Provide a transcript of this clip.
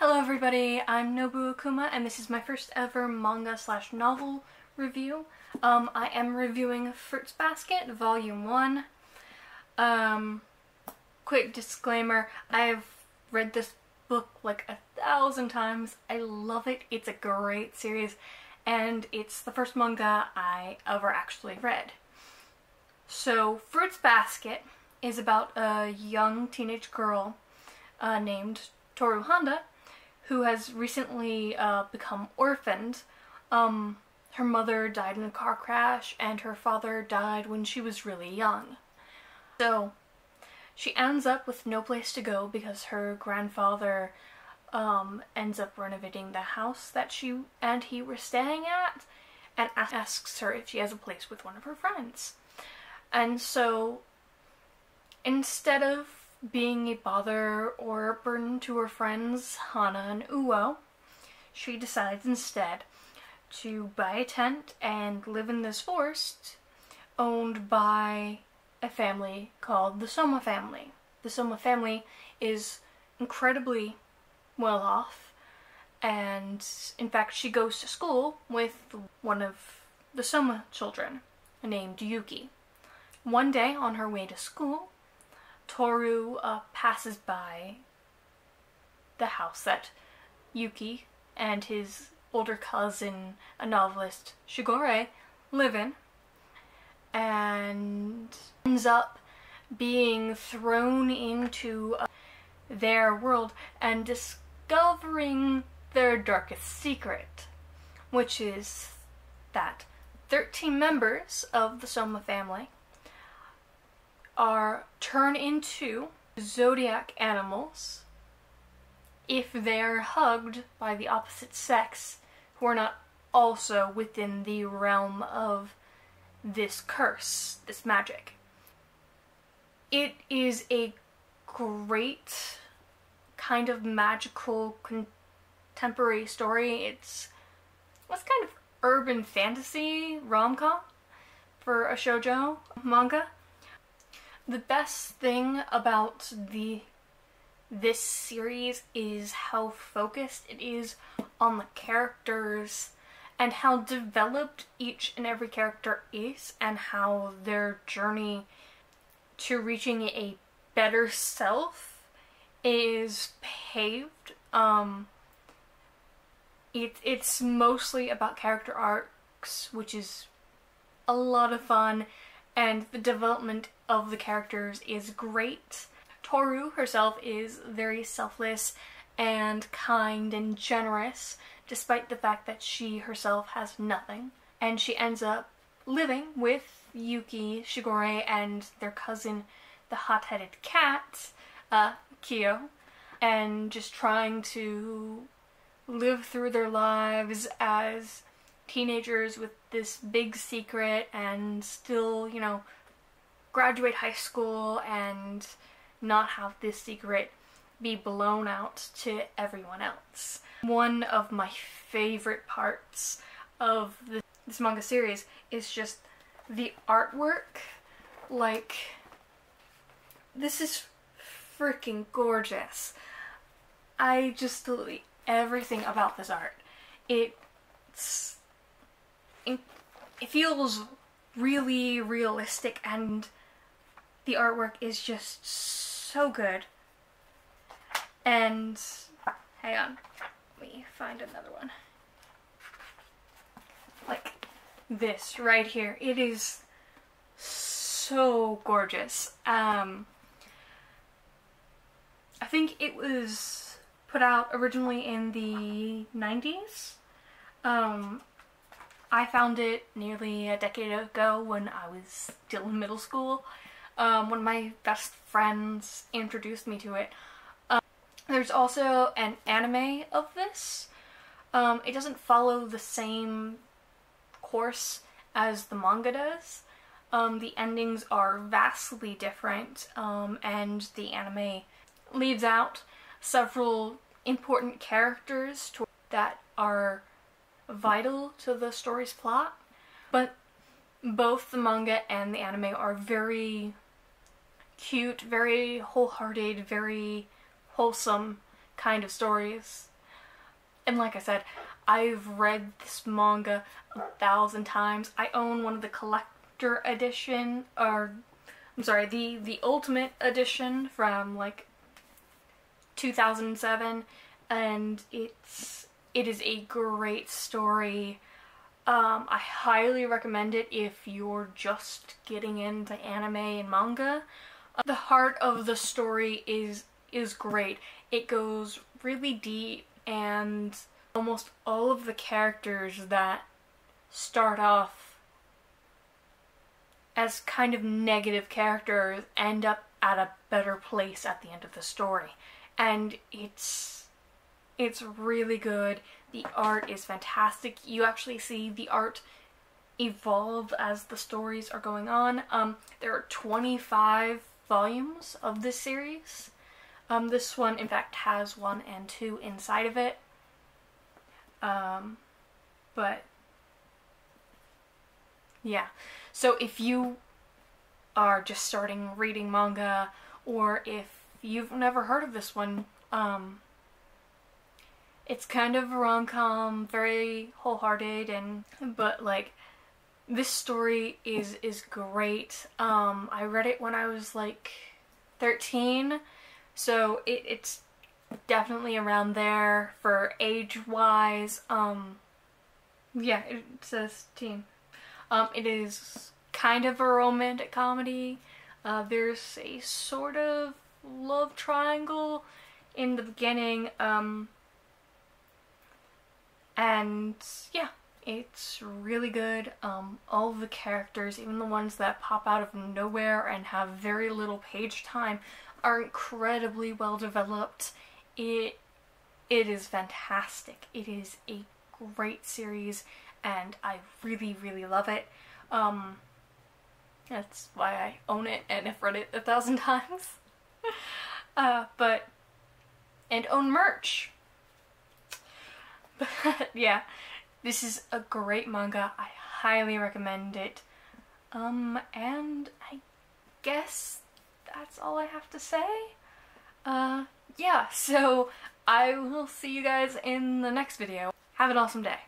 Hello everybody, I'm Nobu and this is my first ever manga/novel review. I am reviewing Fruits Basket Volume 1. Quick disclaimer, I've read this book like 1,000 times. I love it. It's a great series and it's the first manga I ever actually read. So Fruits Basket is about a young teenage girl named Toru Honda, who has recently become orphaned. Her mother died in a car crash and her father died when she was really young. So she ends up with no place to go because her grandfather ends up renovating the house that she and he were staying at and asks her if she has a place with one of her friends. And so instead of being a bother or a burden to her friends, Hana and Uo, she decides instead to buy a tent and live in this forest owned by a family called the Soma family. The Soma family is incredibly well off, and in fact she goes to school with one of the Soma children named Yuki. One day on her way to school, Toru passes by the house that Yuki and his older cousin, a novelist, Shigure, live in, and ends up being thrown into their world and discovering their darkest secret, which is that 13 members of the Soma family are turned into zodiac animals if they're hugged by the opposite sex who are not also within the realm of this curse, this magic. It is a great kind of magical contemporary story. It's kind of urban fantasy rom-com for a shoujo manga. The best thing about this series is how focused it is on the characters and how developed each and every character is and how their journey to reaching a better self is paved. It's mostly about character arcs, which is a lot of fun, and the development of the characters is great. Toru herself is very selfless and kind and generous, despite the fact that she herself has nothing. And she ends up living with Yuki, Shigure, and their cousin, the hot-headed cat, Kyo, and just trying to live through their lives as teenagers with this big secret and still, graduate high school and not have this secret be blown out to everyone else. One of my favorite parts of this manga series is just the artwork. Like, this is freaking gorgeous. I just literally everything about this art. It feels really realistic and the artwork is just so good. And hang on, let me find another one. Like this right here. It is so gorgeous. I think it was put out originally in the 90s. I found it nearly a decade ago when I was still in middle school. One of my best friends introduced me to it. There's also an anime of this. It doesn't follow the same course as the manga does. The endings are vastly different, and the anime leaves out several important characters that are vital to the story's plot. But both the manga and the anime are very cute, very wholehearted, very wholesome kind of stories. And like I said, I've read this manga 1,000 times. I own one of the collector edition, or I'm sorry, the ultimate edition from like 2007, and it is a great story. I highly recommend it if you're just getting into anime and manga. The heart of the story is great. It goes really deep, and almost all of the characters that start off as kind of negative characters end up at a better place at the end of the story. And it's really good. The art is fantastic. You actually see the art evolve as the stories are going on. There are 25 volumes of this series. This one, in fact, has 1 and 2 inside of it. But yeah, so if you are just starting reading manga, or if you've never heard of this one, it's kind of a rom-com, very wholehearted, but like, this story is great. I read it when I was like 13, so it's definitely around there for age-wise. Yeah, it says teen. It is kind of a romantic comedy. There's a sort of love triangle in the beginning, and yeah, it's really good. All of the characters, even the ones that pop out of nowhere and have very little page time, are incredibly well developed. It is fantastic. It is a great series, and I really, really love it. That's why I own it and have read it 1,000 times. And own merch. But yeah, this is a great manga. I highly recommend it. And I guess that's all I have to say. Yeah, so I will see you guys in the next video. Have an awesome day.